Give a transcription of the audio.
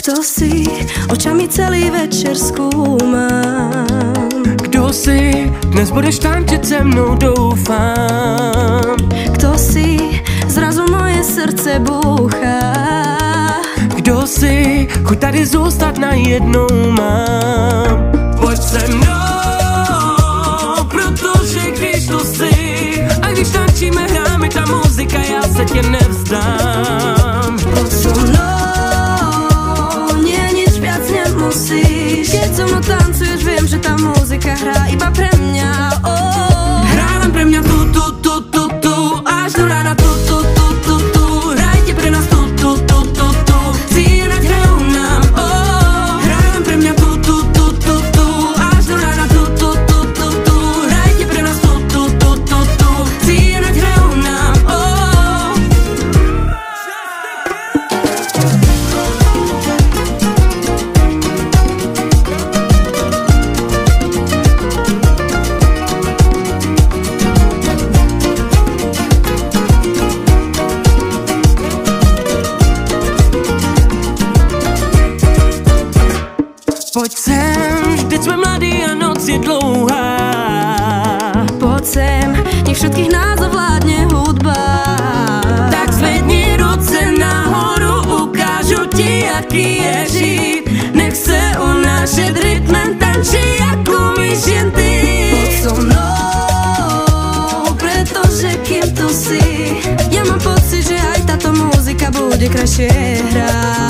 Kto si, očami celý večer skúmam. Kdo si, dnes budeš tančiť se mnou, doufám. Kto si, zrazu moje srdce búcha. Kdo si, chuť tady zůstat najednou mám. Pojď se mnou, protože když to si, a když tančíme, hráme ta muzika, já se tě nevzdám. Poď so mnou, nie nič viac nemusíš. Keď so mnou tancuješ, viem, že tá muzika hrá iba pre mňa. Hrá len pre mňa tu, až do rána tu. Hrajte pre nás tu. Cíľať hrajú nám, hrá len pre mňa tu, až do rána tu. Hrajte pre nás tu. Cíľať hrajú nám, Pojď sem, vždyť jsme mladí a noc je dlouhá. Poď sem, nech všetkých nás ovládne hudba. Tak zvedni ruce nahoru, ukážu ti, jaký je žít. Nech se unášet rytmem, tančí, jak umíš jen ty. Poď so mnou, pretože kým tu si, ja mám pocit, že aj táto muzika bude krajšie hrať.